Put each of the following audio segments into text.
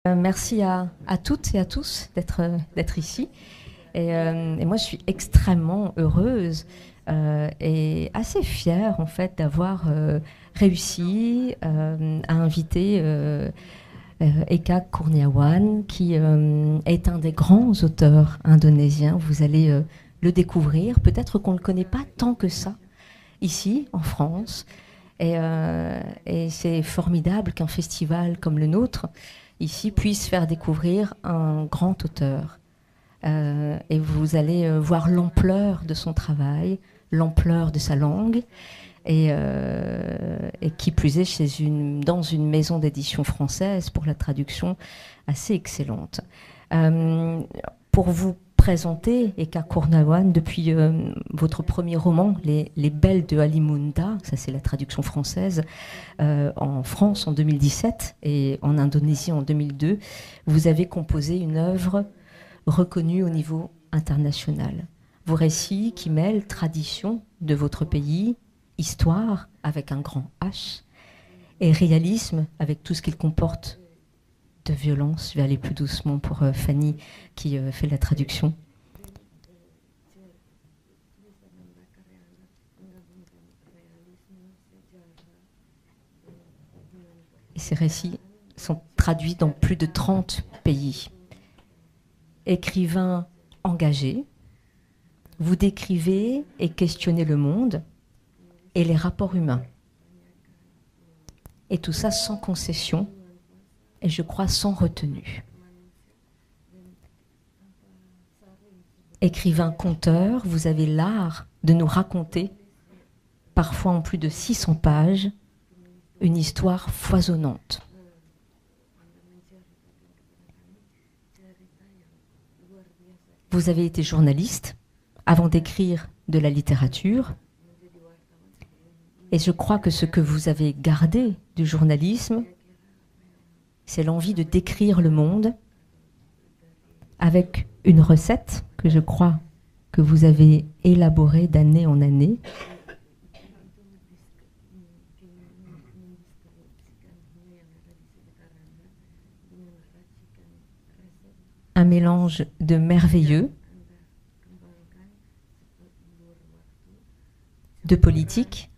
Merci à toutes et à tous d'être ici. Et moi, je suis extrêmement heureuse et assez fière, en fait, d'avoir réussi à inviter Eka Kurniawan, qui est un des grands auteurs indonésiens. Vous allez le découvrir. Peut-être qu'on ne le connaît pas tant que ça, ici, en France. Et c'est formidable qu'un festival comme le nôtre, ici, puisse faire découvrir un grand auteur. Et vous allez voir l'ampleur de son travail, l'ampleur de sa langue, et qui plus est dans une maison d'édition française pour la traduction assez excellente. Pour vous présenter Eka Kurniawan depuis votre premier roman, Les Belles de Halimunda, ça c'est la traduction française, en France en 2017 et en Indonésie en 2002, vous avez composé une œuvre reconnue au niveau international. Vos récits qui mêlent tradition de votre pays, histoire avec un grand H, et réalisme avec tout ce qu'il comporte de violence. Je vais aller plus doucement pour Fanny qui fait la traduction. Et ces récits sont traduits dans plus de 30 pays. Écrivain engagé, vous décrivez et questionnez le monde et les rapports humains. Et tout ça sans concession, et je crois sans retenue. Écrivain conteur, vous avez l'art de nous raconter, parfois en plus de 600 pages, une histoire foisonnante. Vous avez été journaliste avant d'écrire de la littérature, et je crois que ce que vous avez gardé du journalisme, c'est l'envie de décrire le monde avec une recette que je crois que vous avez élaborée d'année en année. Un mélange de merveilleux, de politique,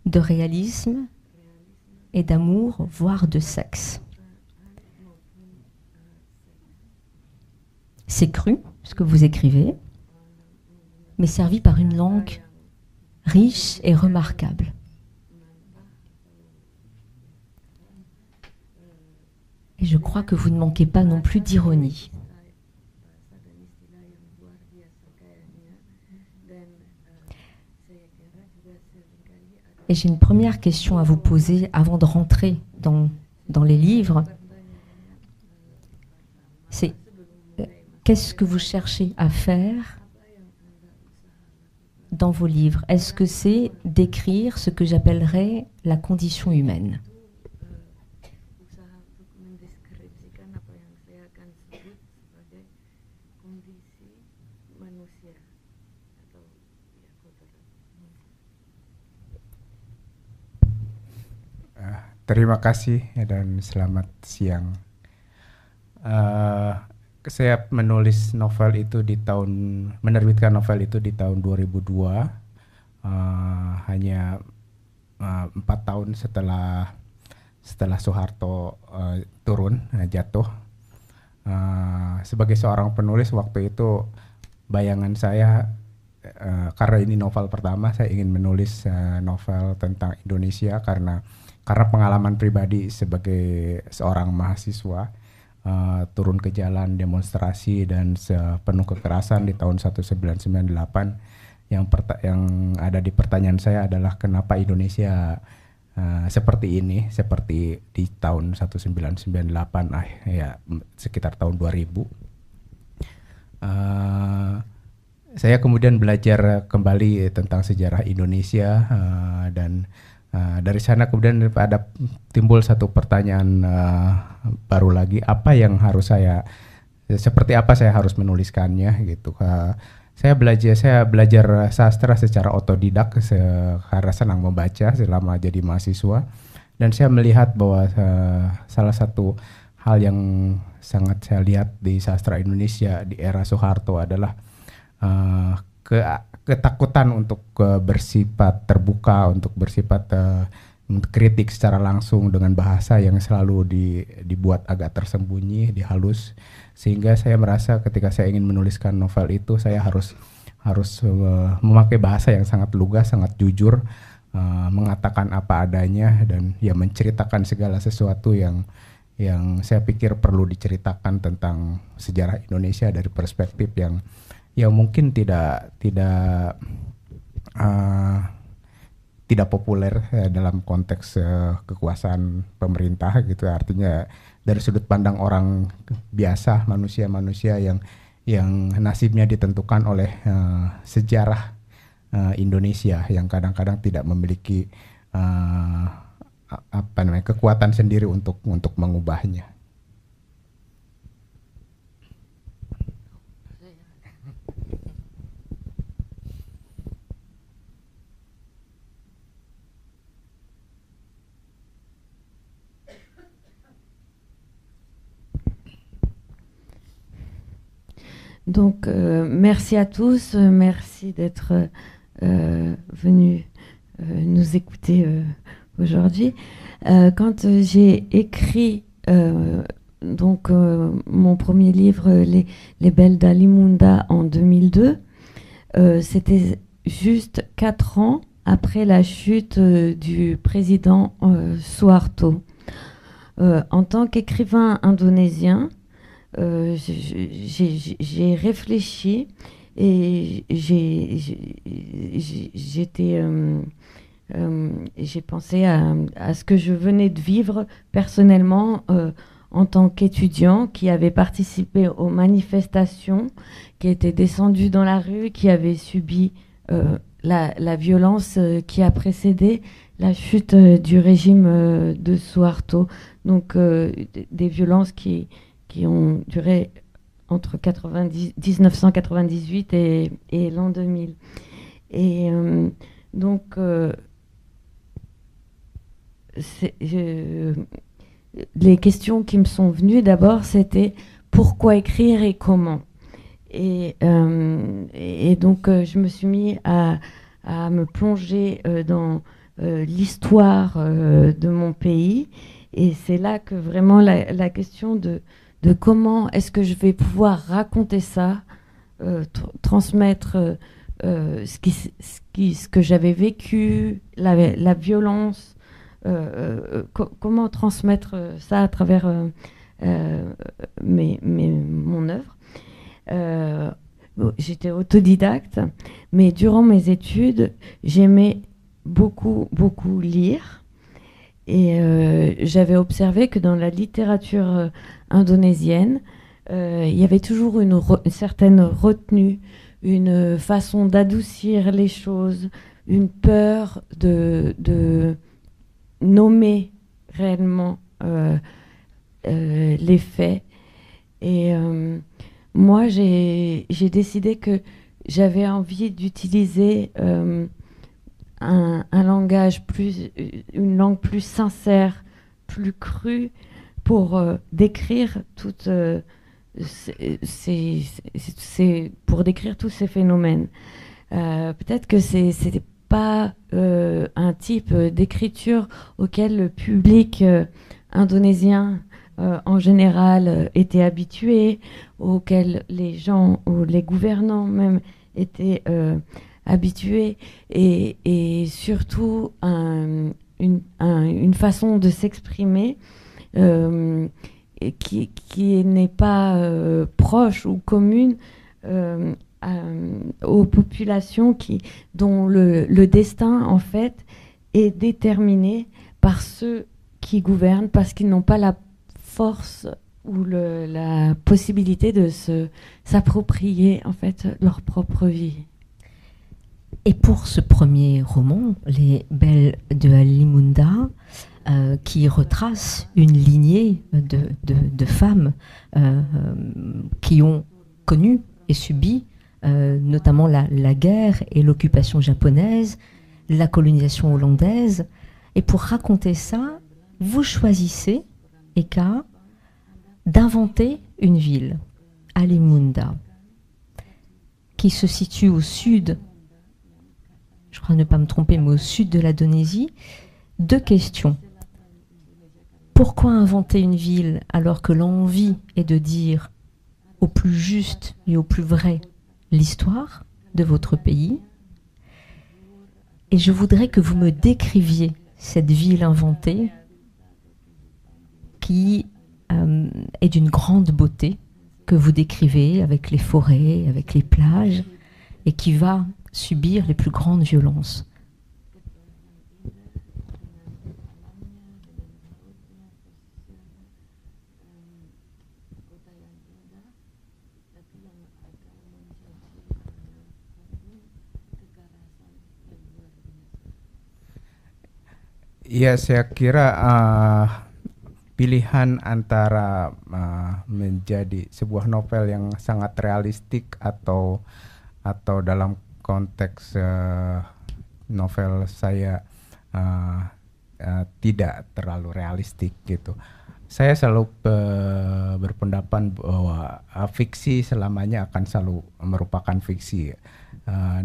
de réalisme et d'amour, voire de sexe. C'est cru, ce que vous écrivez, mais servi par une langue riche et remarquable. Et je crois que vous ne manquez pas non plus d'ironie. Et j'ai une première question à vous poser avant de rentrer dans les livres. C'est qu'est-ce que vous cherchez à faire dans vos livres? Est-ce que c'est d'écrire ce que j'appellerais la condition humaine? Terima kasih dan selamat siang. Saya menerbitkan novel itu di tahun 2002, hanya 4 tahun setelah Soeharto jatuh. Sebagai seorang penulis waktu itu bayangan saya, karena ini novel pertama, saya ingin menulis novel tentang Indonesia karena pengalaman pribadi sebagai seorang mahasiswa, turun ke jalan, demonstrasi dan penuh kekerasan di tahun 1998, yang ada di pertanyaan saya adalah kenapa Indonesia seperti ini, seperti di tahun 1998, ya sekitar tahun 2000. Saya kemudian belajar kembali tentang sejarah Indonesia, dan dari sana kemudian timbul satu pertanyaan baru lagi, seperti apa saya harus menuliskannya gitu. Saya belajar sastra secara otodidak karena senang membaca selama jadi mahasiswa, Dan saya melihat bahwa salah satu hal yang sangat saya lihat di sastra Indonesia di era Soeharto adalah ketakutan untuk bersifat terbuka, untuk bersifat kritik secara langsung dengan bahasa yang selalu dibuat agak tersembunyi, dihalus, sehingga saya merasa ketika saya ingin menuliskan novel itu saya harus memakai bahasa yang sangat lugas, sangat jujur, mengatakan apa adanya, dan ya menceritakan segala sesuatu yang saya pikir perlu diceritakan tentang sejarah Indonesia dari perspektif yang mungkin tidak populer dalam konteks kekuasaan pemerintah gitu. Artinya dari sudut pandang orang biasa, manusia-manusia yang nasibnya ditentukan oleh sejarah Indonesia yang kadang-kadang tidak memiliki kekuatan sendiri untuk mengubahnya. Donc, merci à tous, merci d'être venus nous écouter aujourd'hui. Quand j'ai écrit mon premier livre, Les Belles d'Alimunda, en 2002, c'était juste 4 ans après la chute du président Suharto. En tant qu'écrivain indonésien, j'ai réfléchi et j'ai pensé à ce que je venais de vivre personnellement en tant qu'étudiant qui avait participé aux manifestations, qui était descendu dans la rue, qui avait subi la violence qui a précédé la chute du régime de Suharto. Donc des violences qui ont duré entre 1998 et l'an 2000. Et les questions qui me sont venues d'abord, c'était pourquoi écrire et comment. Et donc je me suis mis à me plonger dans l'histoire de mon pays. Et c'est là que vraiment la question de comment est-ce que je vais pouvoir raconter ça, transmettre ce que j'avais vécu, la violence, comment transmettre ça à travers mon œuvre. J'étais autodidacte, mais durant mes études, j'aimais beaucoup lire. Et j'avais observé que dans la littérature indonésienne, il y avait toujours une certaine retenue, une façon d'adoucir les choses, une peur de nommer réellement les faits. Et moi, j'ai décidé que j'avais envie d'utiliser un langage une langue plus sincère, plus crue, pour décrire pour décrire tous ces phénomènes. Peut-être que c'était pas un type d'écriture auquel le public indonésien en général était habitué, auquel les gens ou les gouvernants même étaient habitués, et surtout une façon de s'exprimer qui n'est pas proche ou commune aux populations dont le destin en fait est déterminé par ceux qui gouvernent, parce qu'ils n'ont pas la force ou la possibilité de s'approprier en fait leur propre vie. Et pour ce premier roman, Les Belles d'Alimunda, qui retrace une lignée de femmes qui ont connu et subi notamment la guerre et l'occupation japonaise, la colonisation hollandaise. Et pour raconter ça, vous choisissez, Eka, d'inventer une ville, Halimunda, qui se situe au sud, je crois ne pas me tromper, mais au sud de l'Indonésie. Deux questions. Pourquoi inventer une ville alors que l'envie est de dire au plus juste et au plus vrai l'histoire de votre pays? Et je voudrais que vous me décriviez cette ville inventée qui est d'une grande beauté, que vous décrivez avec les forêts, avec les plages, et qui va subir les plus grandes violences. Ya, saya kira pilihan antara menjadi sebuah novel yang sangat realistik atau dalam konteks novel saya tidak terlalu realistik gitu. Saya selalu berpendapat bahwa fiksi selamanya akan selalu merupakan fiksi.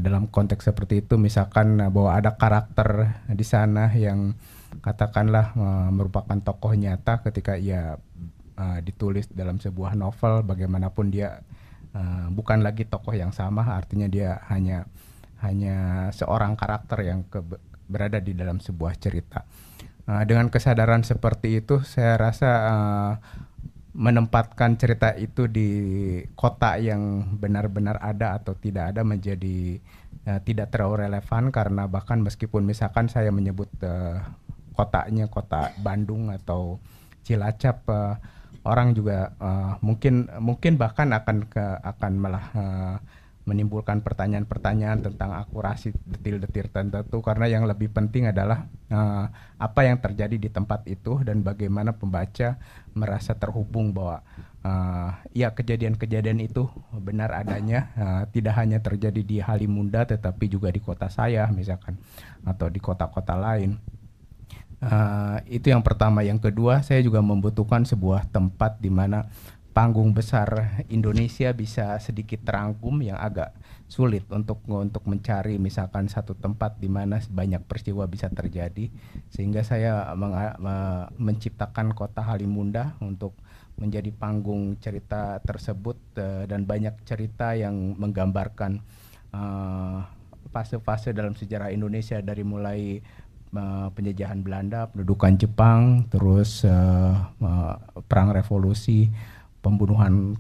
Dalam konteks seperti itu, misalkan bahwa ada karakter di sana yang katakanlah merupakan tokoh nyata ketika ia ditulis dalam sebuah novel, bagaimanapun dia bukan lagi tokoh yang sama, artinya dia hanya seorang karakter yang berada di dalam sebuah cerita. Dengan kesadaran seperti itu, saya rasa menempatkan cerita itu di kota yang benar-benar ada atau tidak ada menjadi tidak terlalu relevan, karena bahkan meskipun misalkan saya menyebut kotanya kota Bandung atau Cilacap, orang juga mungkin bahkan akan malah menimbulkan pertanyaan-pertanyaan tentang akurasi detil-detil tertentu, karena yang lebih penting adalah apa yang terjadi di tempat itu dan bagaimana pembaca merasa terhubung bahwa ya kejadian-kejadian itu benar adanya, tidak hanya terjadi di Halimunda tetapi juga di kota saya misalkan atau di kota-kota lain. Itu yang pertama. Yang kedua, saya juga membutuhkan sebuah tempat di mana panggung besar Indonesia bisa sedikit terangkum, yang agak sulit untuk mencari misalkan satu tempat di mana banyak peristiwa bisa terjadi, sehingga saya menciptakan kota Halimunda untuk menjadi panggung cerita tersebut, dan banyak cerita yang menggambarkan fase-fase dalam sejarah Indonesia, dari mulai penjajahan Belanda, pendudukan Jepang, terus perang revolusi, pembunuhan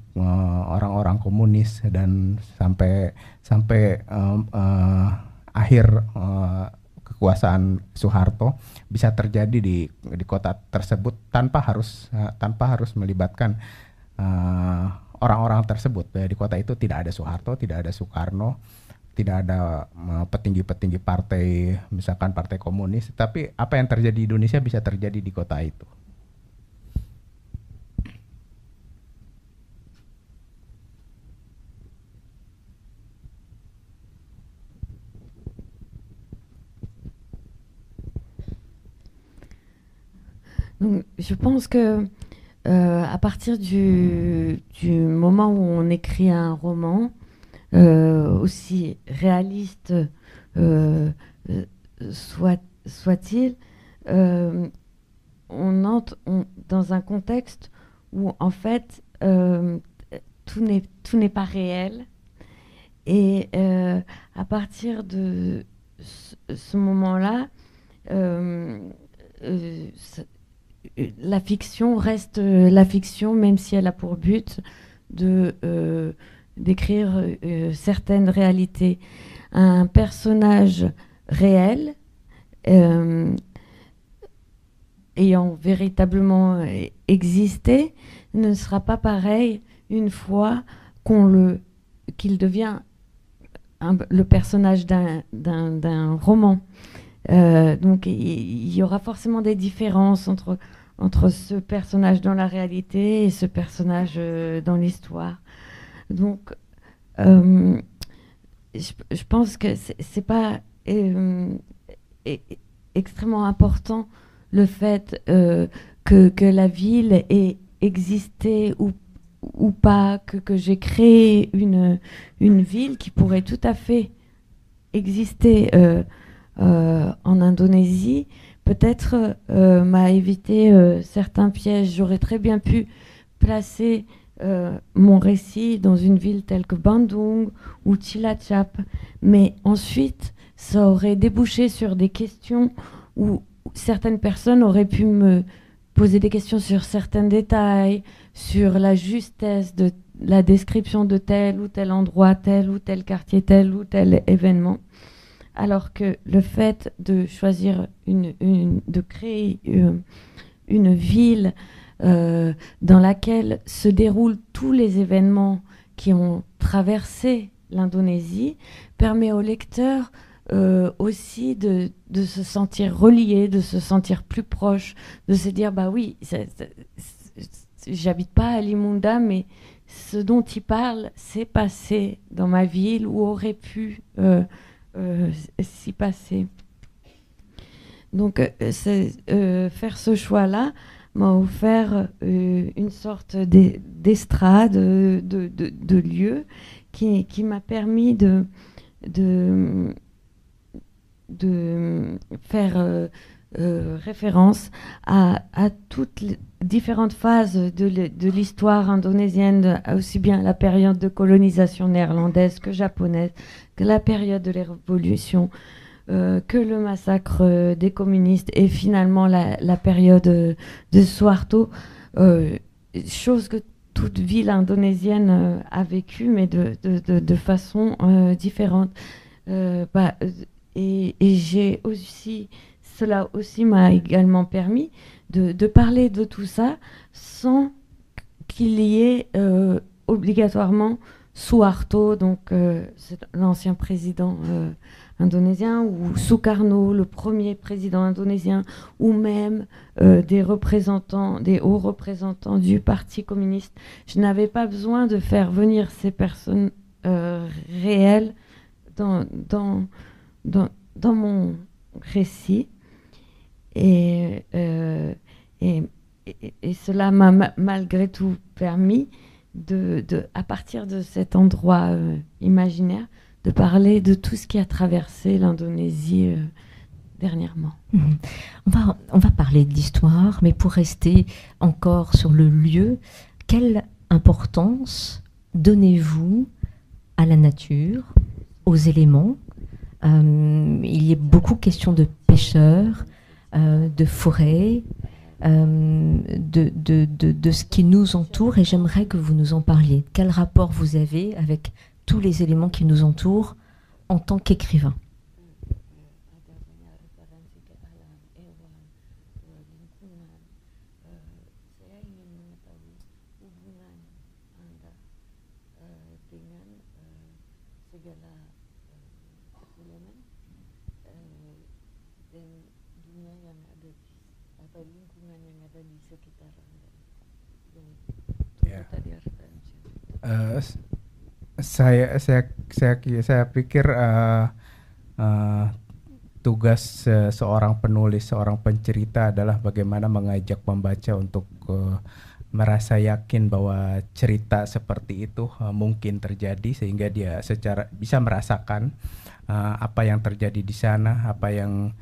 orang-orang komunis, dan sampai akhir kekuasaan Soeharto bisa terjadi di kota tersebut tanpa harus melibatkan orang-orang tersebut. Di kota itu tidak ada Soeharto, tidak ada Soekarno, tidak ada petinggi-petinggi partai, misalkan partai komunis, tapi apa yang terjadi di Indonesia bisa terjadi di kota itu. Donc, je pense que à partir du moment où on écrit un roman, aussi réaliste soit-il, on entre dans un contexte où en fait tout n'est pas réel, et à partir de ce moment-là, la fiction reste la fiction, même si elle a pour but d'écrire certaines réalités. Un personnage réel ayant véritablement existé ne sera pas pareil une fois qu'il devient le personnage d'un roman. Donc il y aura forcément des différences entre ce personnage dans la réalité et ce personnage dans l'histoire. Donc je pense que c'est pas extrêmement important le fait que la ville ait existé ou pas, que j'ai créé une ville qui pourrait tout à fait exister en Indonésie, peut-être m'a évité certains pièges. J'aurais très bien pu placer mon récit dans une ville telle que Bandung ou Cilacap, mais ensuite ça aurait débouché sur des questions où certaines personnes auraient pu me poser des questions sur certains détails, sur la justesse de la description de tel ou tel endroit, tel ou tel quartier, tel ou tel événement. Alors que le fait de choisir de créer une ville dans laquelle se déroulent tous les événements qui ont traversé l'Indonésie permet au lecteur aussi de se sentir relié, de se sentir plus proche, de se dire bah oui, j'habite pas à Limunda, mais ce dont il parle s'est passé dans ma ville ou aurait pu s'y passer. Donc faire ce choix-là m'a offert une sorte d'estrade, de lieu qui m'a permis de faire référence à toutes les différentes phases de l'histoire indonésienne, aussi bien la période de colonisation néerlandaise que japonaise, que la période de la révolution, que le massacre des communistes et finalement la période de Suharto, chose que toute ville indonésienne a vécue, mais de façon différente. Et j'ai aussi, cela aussi m'a également permis de parler de tout ça sans qu'il y ait obligatoirement Suharto, donc c'est l'ancien président indonésien, ou Sukarno, le premier président indonésien, ou même des hauts représentants du Parti communiste. Je n'avais pas besoin de faire venir ces personnes réelles dans mon récit. Et cela m'a malgré tout permis à partir de cet endroit imaginaire, de parler de tout ce qui a traversé l'Indonésie dernièrement. On va parler de l'histoire, mais pour rester encore sur le lieu, quelle importance donnez-vous à la nature, aux éléments? Il y a beaucoup question de pêcheurs, de forêts, de ce qui nous entoure, et j'aimerais que vous nous en parliez. Quel rapport vous avez avec tous les éléments qui nous entourent en tant qu'écrivain? Saya pikir tugas seorang penulis, seorang pencerita adalah bagaimana mengajak pembaca untuk merasa yakin bahwa cerita seperti itu mungkin terjadi, sehingga dia secara bisa merasakan apa yang terjadi di sana, apa yang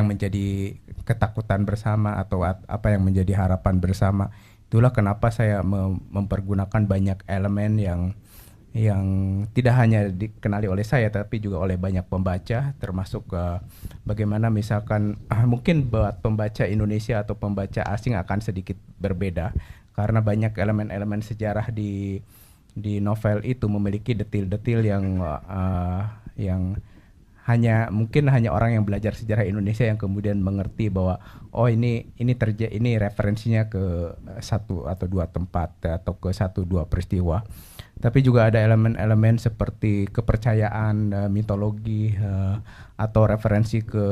menjadi ketakutan bersama atau apa yang menjadi harapan bersama. Itulah kenapa saya mempergunakan banyak elemen yang tidak hanya dikenali oleh saya tapi juga oleh banyak pembaca, termasuk bagaimana misalkan mungkin buat pembaca Indonesia atau pembaca asing akan sedikit berbeda karena banyak elemen-elemen sejarah di novel itu memiliki detil-detil yang mungkin hanya orang yang belajar sejarah Indonesia yang kemudian mengerti bahwa ini referensinya ke satu atau dua tempat atau ke satu dua peristiwa. Tapi juga ada elemen-elemen seperti kepercayaan, mitologi, atau referensi ke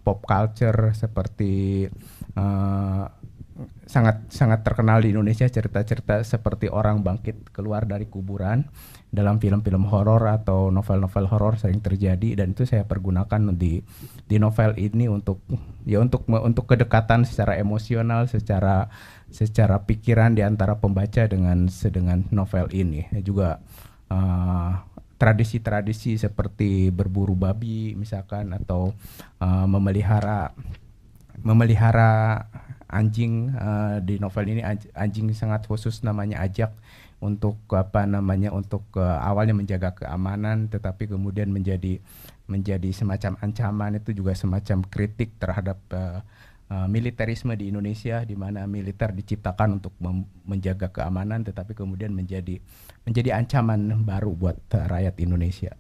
pop culture seperti sangat terkenal di Indonesia cerita-cerita seperti orang bangkit keluar dari kuburan dalam film-film horor atau novel-novel horor sering terjadi, dan itu saya pergunakan di novel ini untuk kedekatan secara emosional, secara pikiran di antara pembaca dengan novel ini. Juga tradisi-tradisi seperti berburu babi misalkan, atau memelihara anjing. Di novel ini anjing sangat khusus namanya Ajak, untuk awalnya menjaga keamanan, tetapi kemudian menjadi semacam ancaman. Itu juga semacam kritik terhadap militerisme di Indonesia, di mana militer diciptakan untuk menjaga keamanan, tetapi kemudian menjadi ancaman baru buat rakyat Indonesia.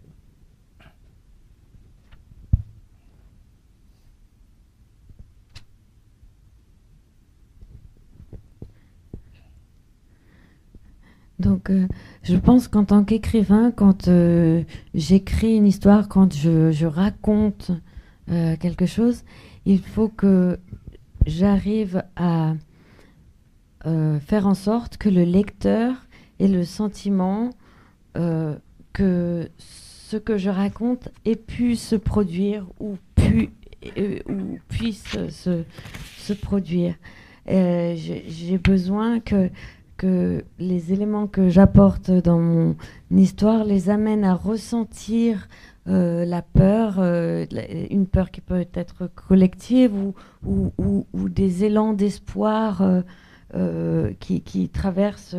Donc, je pense qu'en tant qu'écrivain, quand j'écris une histoire, quand je raconte quelque chose, il faut que j'arrive à faire en sorte que le lecteur ait le sentiment que ce que je raconte ait pu se produire ou puisse se produire. J'ai besoin que les éléments que j'apporte dans mon histoire les amènent à ressentir la peur, une peur qui peut être collective ou des élans d'espoir qui traversent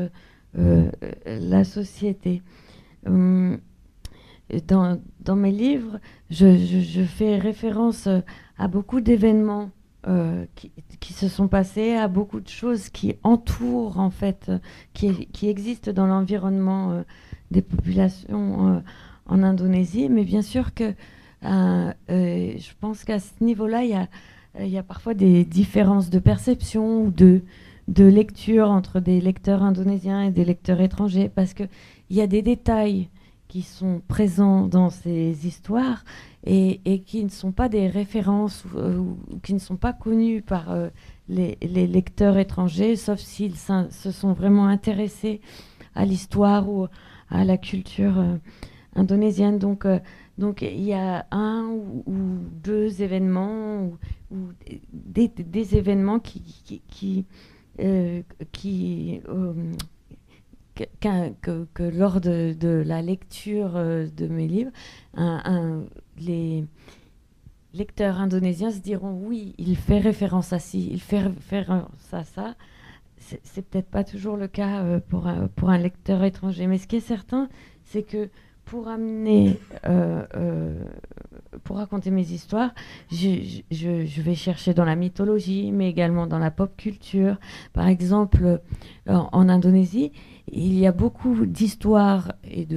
la société. Dans mes livres, je fais référence à beaucoup d'événements qui se sont passés, à beaucoup de choses qui entourent, en fait, qui existent dans l'environnement des populations en Indonésie. Mais bien sûr que je pense qu'à ce niveau-là, il y a parfois des différences de perception ou de lecture entre des lecteurs indonésiens et des lecteurs étrangers, parce qu'il y a des détails qui sont présents dans ces histoires et qui ne sont pas des références ou qui ne sont pas connus par les lecteurs étrangers, sauf s'ils se sont vraiment intéressés à l'histoire ou à la culture indonésienne. Donc il y a un ou deux événements ou des événements que lors de la lecture de mes livres, les lecteurs indonésiens se diront oui, il fait référence à ci, il fait référence à ça. C'est peut-être pas toujours le cas pour un lecteur étranger, mais ce qui est certain, c'est que pour raconter mes histoires, je vais chercher dans la mythologie, mais également dans la pop culture. Par exemple, en Indonésie, il y a beaucoup d'histoires et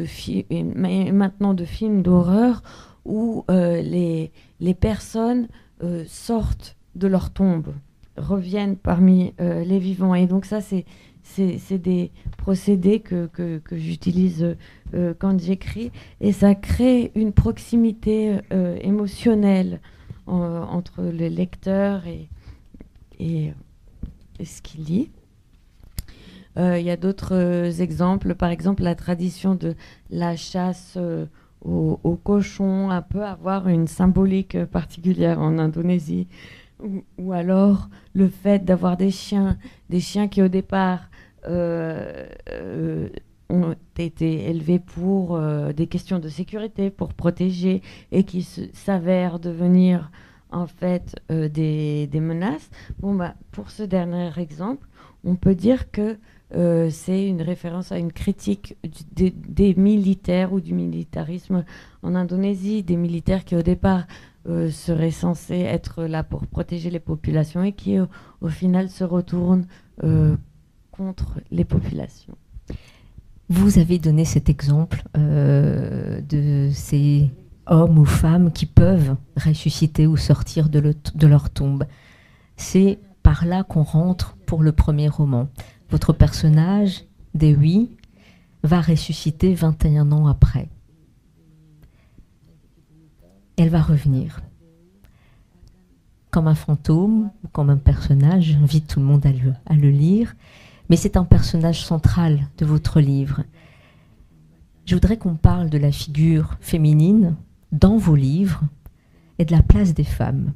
maintenant de films d'horreur où les personnes sortent de leur tombe, reviennent parmi les vivants. Et donc ça, c'est des procédés que j'utilise quand j'écris, et ça crée une proximité émotionnelle entre le lecteur et ce qu'il lit. Il y a d'autres exemples, par exemple la tradition de la chasse aux cochons peut avoir une symbolique particulière en Indonésie, ou alors le fait d'avoir des chiens qui au départ ont été élevés pour des questions de sécurité, pour protéger, et qui s'avèrent devenir en fait des menaces. Pour ce dernier exemple, on peut dire que c'est une référence à une critique des militaires ou du militarisme en Indonésie, des militaires qui au départ seraient censés être là pour protéger les populations et qui au final se retournent contre les populations. Vous avez donné cet exemple de ces hommes ou femmes qui peuvent ressusciter ou sortir de leur tombe. C'est par là qu'on rentre pour le premier roman. Votre personnage, Dewi, va ressusciter 21 ans après. Elle va revenir. comme un fantôme ou comme un personnage. J'invite tout le monde à le lire. Mais c'est un personnage central de votre livre. Je voudrais qu'on parle de la figure féminine dans vos livres et de la place des femmes.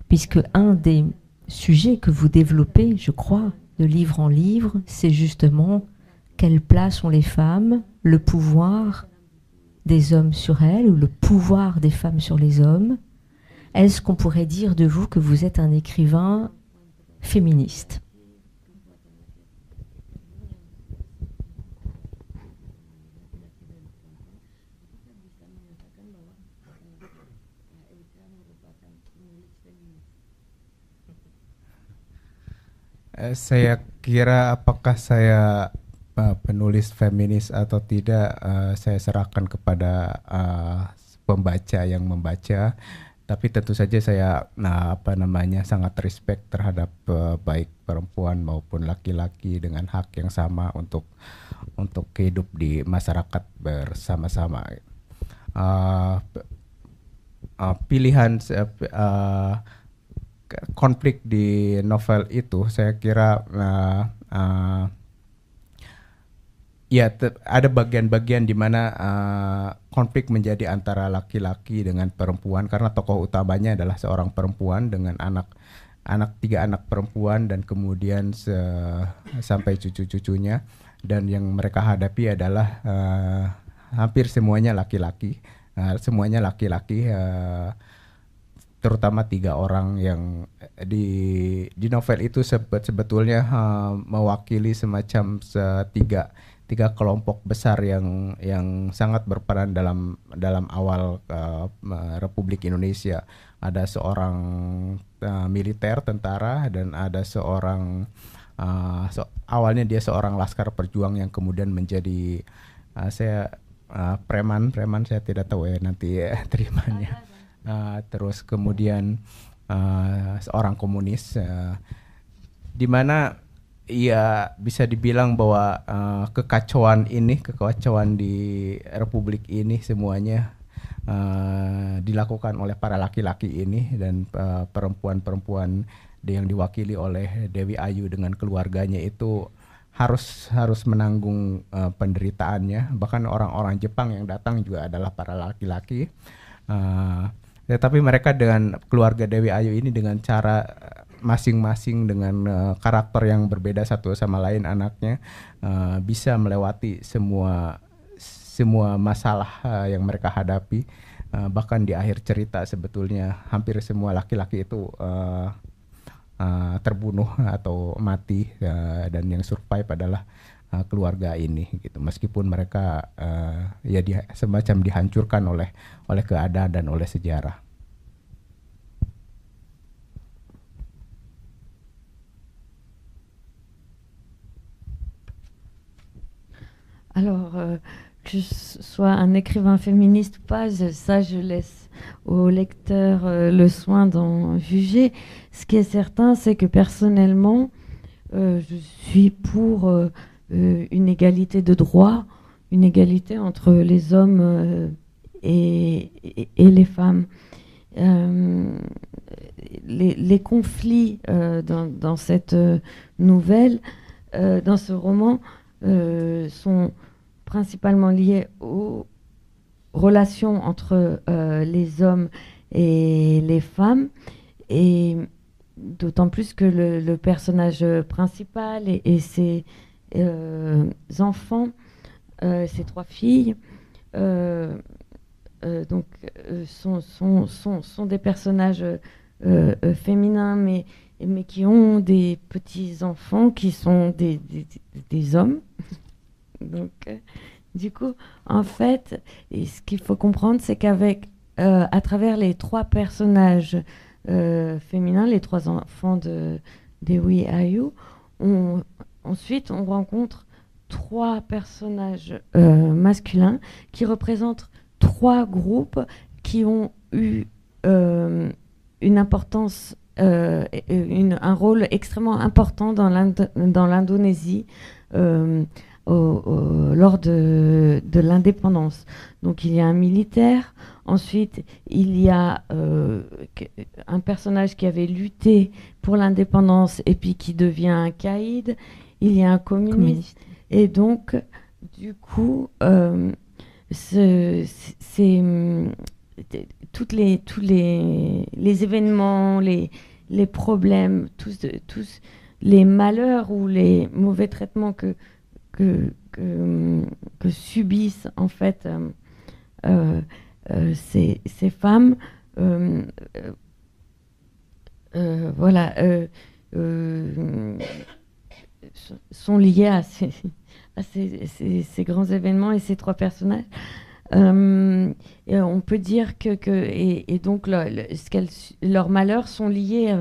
Puisque un des sujets que vous développez, je crois, de livre en livre, c'est justement quelle place ont les femmes, le pouvoir des hommes sur elles ou le pouvoir des femmes sur les hommes. Est-ce qu'on pourrait dire de vous que vous êtes un écrivain féministe ? Saya kira apakah saya penulis feminis atau tidak, saya serahkan kepada pembaca yang membaca. Tapi tentu saja saya sangat respect terhadap baik perempuan maupun laki-laki dengan hak yang sama untuk hidup di masyarakat bersama-sama. Pilihan konflik di novel itu saya kira ada bagian-bagian di mana konflik menjadi antara laki-laki dengan perempuan karena tokoh utamanya adalah seorang perempuan dengan tiga anak perempuan dan kemudian sampai cucu-cucunya, dan yang mereka hadapi adalah hampir semuanya laki-laki, terutama tiga orang yang di novel itu sebetulnya mewakili semacam tiga kelompok besar yang sangat berperan dalam awal Republik Indonesia. Ada seorang militer, tentara, dan ada seorang awalnya dia seorang laskar perjuang yang kemudian menjadi preman, saya tidak tahu ya nanti terimanya. Terus kemudian seorang komunis, di mana ya bisa dibilang bahwa kekacauan di Republik ini semuanya dilakukan oleh para laki-laki ini, dan perempuan-perempuan yang diwakili oleh Dewi Ayu dengan keluarganya itu harus menanggung penderitaannya. Bahkan orang-orang Jepang yang datang juga adalah para laki-laki. Tapi mereka dengan keluarga Dewi Ayu ini dengan cara masing-masing dengan karakter yang berbeda satu sama lain anaknya bisa melewati semua masalah yang mereka hadapi. Bahkan di akhir cerita sebetulnya hampir semua laki-laki itu terbunuh atau mati, dan yang survive adalah keluarga ini gitu, meskipun mereka semacam dihancurkan oleh keadaan dan oleh sejarah. Alors, que je sois un écrivain féministe ou pas, ça je laisse au lecteur le soin d'en juger. Ce qui est certain, c'est que personnellement, je suis pour une égalité de droit, une égalité entre les hommes et les femmes. Les conflits dans cette nouvelle, dans ce roman, sont principalement liés aux relations entre les hommes et les femmes, et d'autant plus que le personnage principal et ses enfants, ces trois filles, sont des personnages féminins, mais qui ont des petits-enfants qui sont des hommes. Donc, du coup, en fait, ce qu'il faut comprendre, c'est qu'avec, à travers les trois personnages féminins, les trois enfants de Dewi Ayu, ensuite, on rencontre trois personnages masculins qui représentent trois groupes qui ont eu une importance, un rôle extrêmement important dans l'Indonésie lors de l'indépendance. Donc il y a un militaire, ensuite il y a un personnage qui avait lutté pour l'indépendance et puis qui devient un caïd, il y a un communiste. Et donc, du coup, tous les événements, les problèmes, tous les malheurs ou les mauvais traitements que subissent en fait ces femmes, sont liés à ces grands événements et ces trois personnages. Et on peut dire que donc leurs malheurs sont liés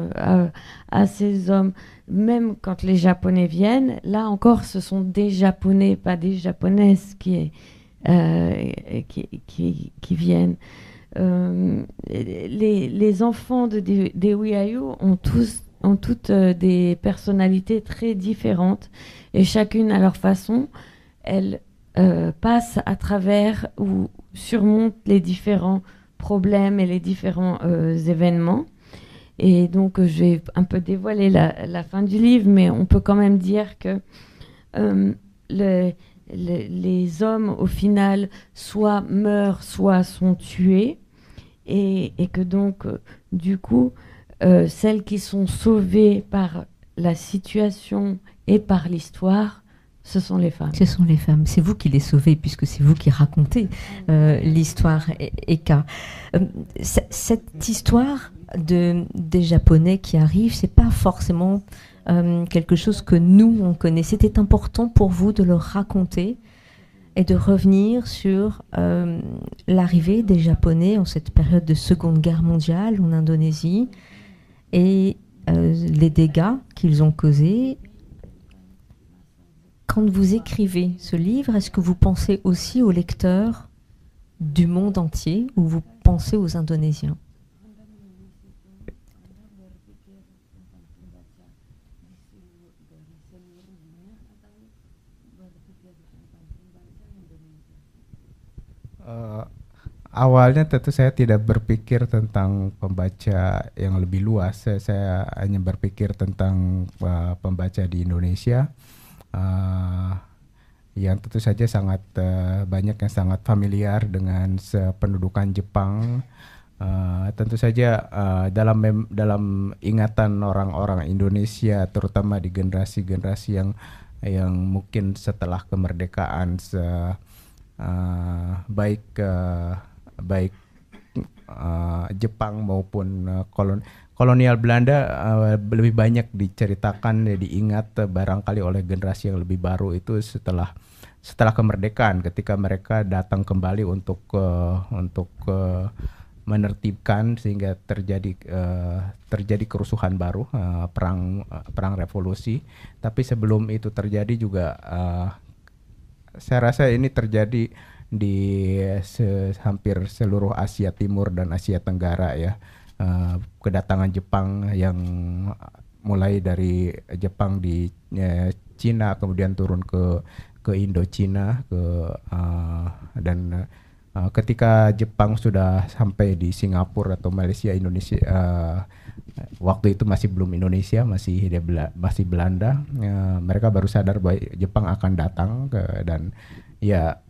à ces hommes. Même quand les Japonais viennent, là encore, ce sont des Japonais, pas des Japonaises qui viennent. Les enfants des Wiayu ont toutes des personnalités très différentes et chacune à leur façon, elles passent à travers ou surmontent les différents problèmes et les différents événements. Et donc, je vais un peu dévoiler la fin du livre, mais on peut quand même dire que les hommes, au final, soit meurent, soit sont tués. Et que donc, du coup, celles qui sont sauvées par la situation et par l'histoire, ce sont les femmes. Ce sont les femmes. C'est vous qui les sauvez, puisque c'est vous qui racontez l'histoire Eka. Cette histoire des Japonais qui arrivent, c'est pas forcément quelque chose que nous, on connaît. C'était important pour vous de leur raconter et de revenir sur l'arrivée des Japonais en cette période de Seconde Guerre mondiale en Indonésie et les dégâts qu'ils ont causés. Quand vous écrivez ce livre, est-ce que vous pensez aussi aux lecteurs du monde entier ou vous pensez aux Indonésiens? Awalnya tentu saya tidak berpikir tentang pembaca yang lebih luas. Saya hanya berpikir tentang pembaca di Indonesia. Yang tentu saja sangat banyak yang sangat familiar dengan pendudukan Jepang. Tentu saja dalam ingatan orang-orang Indonesia, terutama di generasi-generasi yang mungkin setelah kemerdekaan, baik Jepang maupun kolonial Belanda lebih banyak diceritakan, diingat barangkali oleh generasi yang lebih baru itu setelah kemerdekaan, ketika mereka datang kembali untuk menertibkan sehingga terjadi kerusuhan baru, perang revolusi. Tapi sebelum itu terjadi juga saya rasa ini terjadi di hampir seluruh Asia Timur dan Asia Tenggara ya. Kedatangan Jepang yang mulai dari Jepang di Cina kemudian turun ke Indochina dan ketika Jepang sudah sampai di Singapura atau Malaysia, Indonesia, waktu itu masih belum Indonesia, masih Belanda, mereka baru sadar bahwa Jepang akan datang dan ya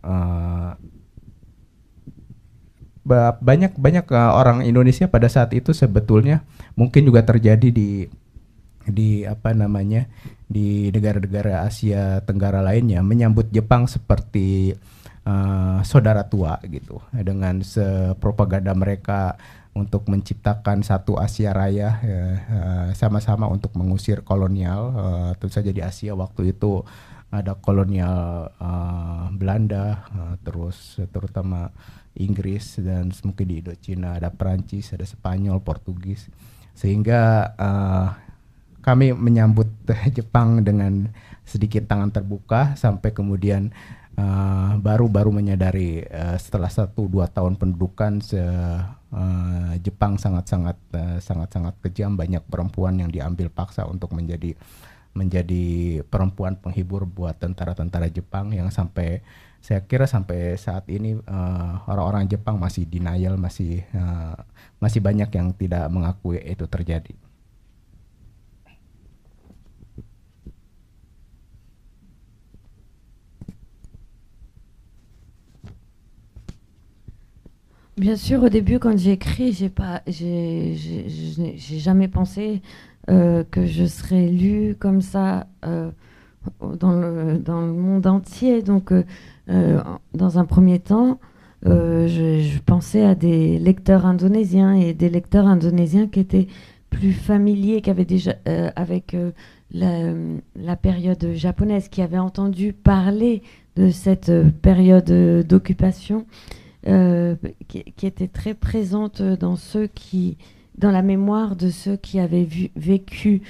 banyak orang Indonesia pada saat itu sebetulnya mungkin juga terjadi di apa namanya di negara-negara Asia Tenggara lainnya menyambut Jepang seperti saudara tua gitu, dengan propaganda mereka untuk menciptakan satu Asia Raya, sama-sama untuk mengusir kolonial. Tentu saja di Asia waktu itu ada kolonial Belanda, terus terutama Inggris, dan mungkin di Indochina ada Perancis, ada Spanyol, Portugis, sehingga kami menyambut Jepang dengan sedikit tangan terbuka sampai kemudian baru menyadari setelah 1-2 tahun pendudukan Jepang sangat-sangat kejam, banyak perempuan yang diambil paksa untuk menjadi menjadi perempuan penghibur buat tentara-tentara Jepang yang saya kira sampai saat ini orang-orang Jepang masih denial, masih banyak yang tidak mengakui itu terjadi. Bien sûr, au début, quand j'ai écrit, j'ai jamais pensé que je serais lue comme ça dans le monde entier. Donc, dans un premier temps, je pensais à des lecteurs indonésiens et des lecteurs indonésiens qui étaient plus familiers, qui avaient déjà avec la période japonaise, qui avaient entendu parler de cette période d'occupation. Qui était très présente dans la mémoire de ceux qui avaient vécu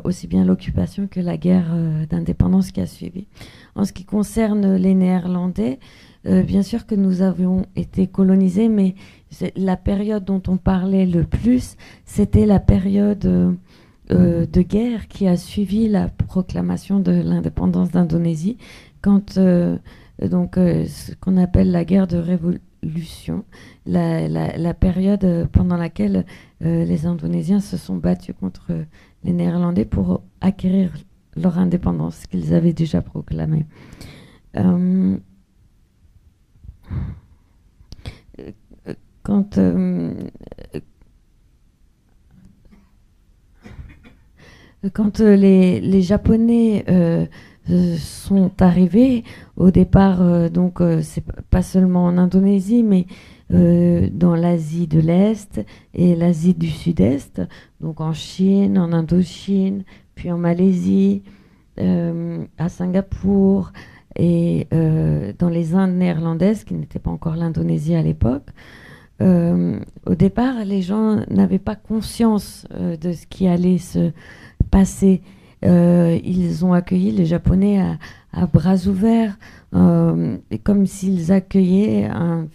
aussi bien l'occupation que la guerre d'indépendance qui a suivi. En ce qui concerne les Néerlandais, bien sûr que nous avions été colonisés, mais la période dont on parlait le plus, c'était la période de guerre qui a suivi la proclamation de l'indépendance d'Indonésie, quand ce qu'on appelle la guerre de révolution, la période pendant laquelle les Indonésiens se sont battus contre les Néerlandais pour acquérir leur indépendance qu'ils avaient déjà proclamée. Quand les Japonais sont arrivés au départ, donc c'est pas seulement en Indonésie, mais dans l'Asie de l'Est et l'Asie du Sud-Est, donc en Chine, en Indochine, puis en Malaisie, à Singapour et dans les Indes néerlandaises, qui n'étaient pas encore l'Indonésie à l'époque. Au départ, les gens n'avaient pas conscience de ce qui allait se passer. Ils ont accueilli les Japonais à bras ouverts, comme s'ils accueillaient un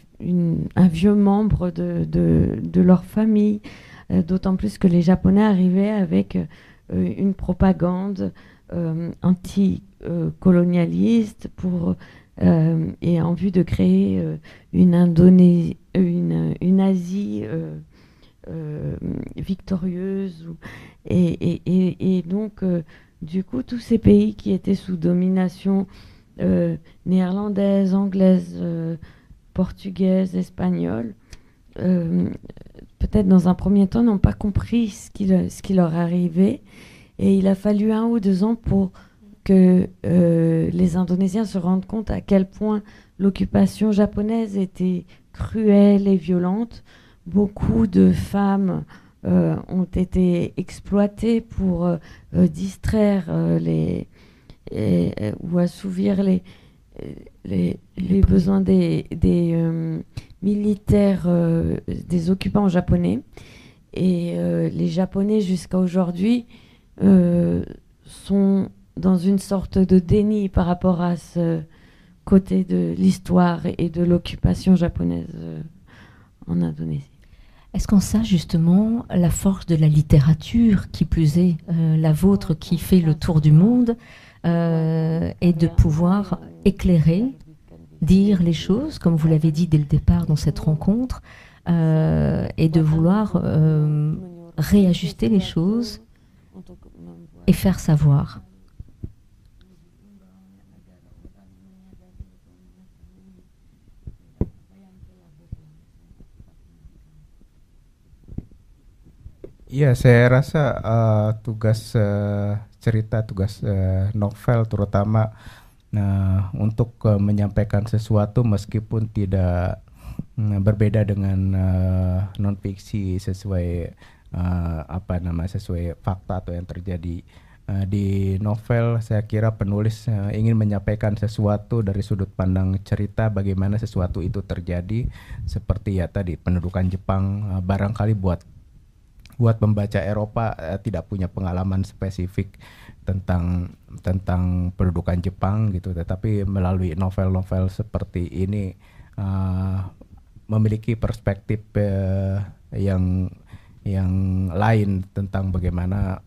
vieux membre de leur famille, d'autant plus que les Japonais arrivaient avec une propagande anti-colonialiste et en vue de créer une Asie victorieuse. Et donc, du coup, tous ces pays qui étaient sous domination néerlandaise, anglaise, portugaise, espagnole, peut-être dans un premier temps, n'ont pas compris ce qui leur arrivait. Et il a fallu 1 ou 2 ans pour que les Indonésiens se rendent compte à quel point l'occupation japonaise était cruelle et violente. Beaucoup de femmes ont été exploitées pour distraire ou assouvir les besoins des militaires, des occupants japonais. Et les Japonais, jusqu'à aujourd'hui, sont dans une sorte de déni par rapport à ce côté de l'histoire et de l'occupation japonaise en Indonésie. Est-ce qu'en ça, justement, la force de la littérature, qui plus est la vôtre, qui fait le tour du monde, est de pouvoir éclairer, dire les choses, comme vous l'avez dit dès le départ dans cette rencontre, et de vouloir réajuster les choses et faire savoir. Iya, saya rasa tugas cerita, tugas novel terutama untuk menyampaikan sesuatu meskipun tidak berbeda dengan non-fiksi sesuai sesuai fakta atau yang terjadi di novel. Saya kira penulis ingin menyampaikan sesuatu dari sudut pandang cerita, bagaimana sesuatu itu terjadi, seperti ya tadi pendudukan Jepang. Barangkali buat pembaca Eropa tidak punya pengalaman spesifik tentang pendudukan Jepang gitu, tetapi melalui novel-novel seperti ini memiliki perspektif yang lain tentang bagaimana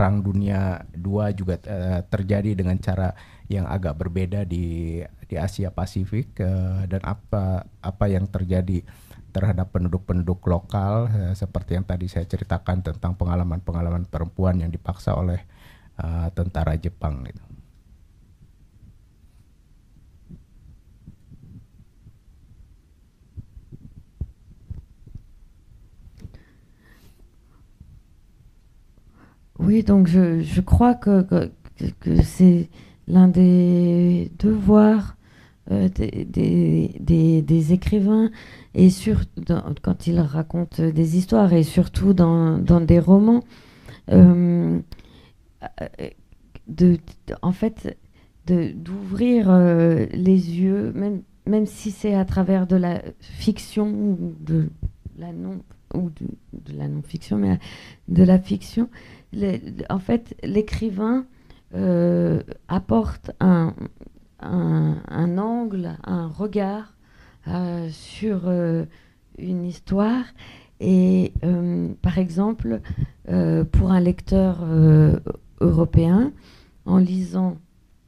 Perang Dunia II juga terjadi dengan cara yang agak berbeda di Asia Pasifik, dan apa yang terjadi terhadap penduduk-penduduk lokal, seperti yang tadi saya ceritakan tentang pengalaman-pengalaman perempuan yang dipaksa oleh tentara Jepang gitu. Oui, donc je crois que c'est l'un des devoirs des écrivains, et quand ils racontent des histoires, et surtout dans des romans, en fait, d'ouvrir les yeux, même si c'est à travers de la fiction ou de la non-fiction, mais de la fiction. En fait, l'écrivain apporte un angle, un regard sur une histoire. Et par exemple, pour un lecteur européen, en lisant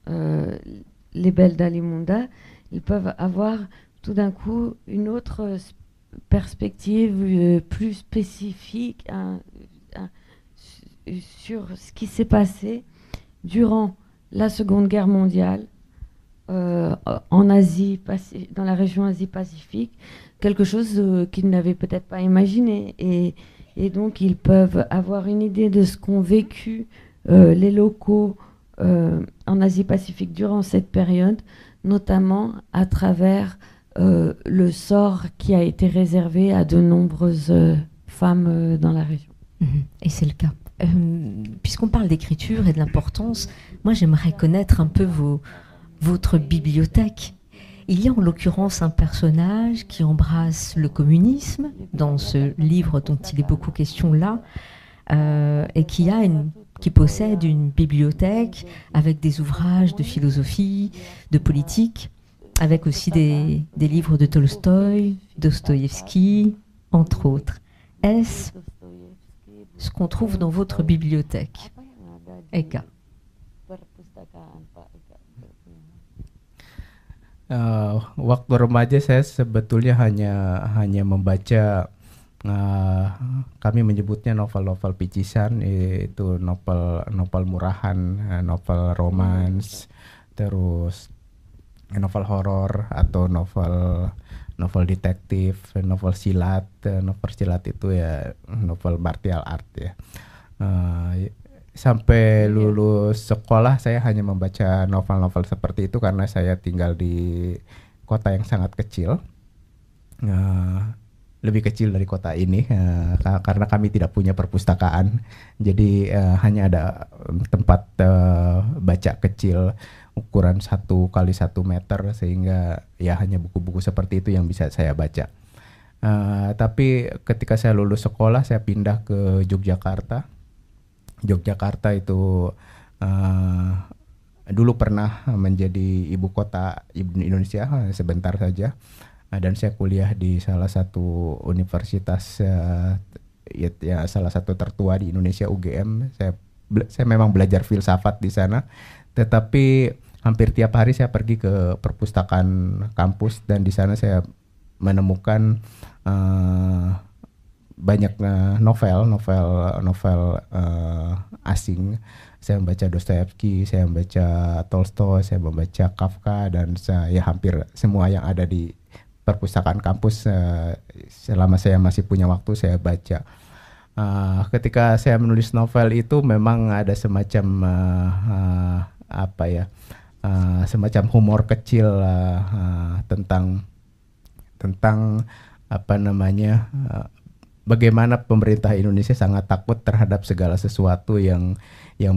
Les Belles d'Alimunda, ils peuvent avoir tout d'un coup une autre perspective plus spécifique sur ce qui s'est passé durant la Seconde Guerre mondiale en Asie, dans la région Asie-Pacifique, quelque chose qu'ils n'avaient peut-être pas imaginé. Et donc, ils peuvent avoir une idée de ce qu'ont vécu les locaux en Asie-Pacifique durant cette période, notamment à travers le sort qui a été réservé à de nombreuses femmes dans la région. Et c'est le cas. Puisqu'on parle d'écriture et de l'importance, moi j'aimerais connaître un peu votre bibliothèque. Il y a en l'occurrence un personnage qui embrasse le communisme dans ce livre dont il est beaucoup question là, et qui possède une bibliothèque avec des ouvrages de philosophie, de politique, avec aussi des livres de Tolstoï, Dostoïevski, entre autres. Est-ce ce qu'on trouve dans votre bibliothèque, Eka? Waktu remaja saya sebetulnya hanya membaca, kami menyebutnya novel-novel picisan, itu novel murahan, novel romans, terus novel horor atau novel detektif, novel silat. Novel silat itu ya novel martial art ya. Sampai lulus sekolah saya hanya membaca novel-novel seperti itu karena saya tinggal di kota yang sangat kecil, lebih kecil dari kota ini, karena kami tidak punya perpustakaan. Jadi hanya ada tempat baca kecil ukuran 1 kali 1 meter, sehingga ya hanya buku-buku seperti itu yang bisa saya baca. Tapi ketika saya lulus sekolah saya pindah ke Yogyakarta. Yogyakarta itu dulu pernah menjadi ibu kota Indonesia sebentar saja, dan saya kuliah di salah satu universitas ya salah satu tertua di Indonesia, UGM. Saya memang belajar filsafat di sana, tetapi hampir tiap hari saya pergi ke perpustakaan kampus, dan di sana saya menemukan banyak novel asing. Saya membaca Dostoyevsky, saya membaca Tolstoy, saya membaca Kafka, dan saya hampir semua yang ada di perpustakaan kampus selama saya masih punya waktu saya baca. Ketika saya menulis novel itu memang ada semacam semacam humor kecil tentang bagaimana pemerintah Indonesia sangat takut terhadap segala sesuatu yang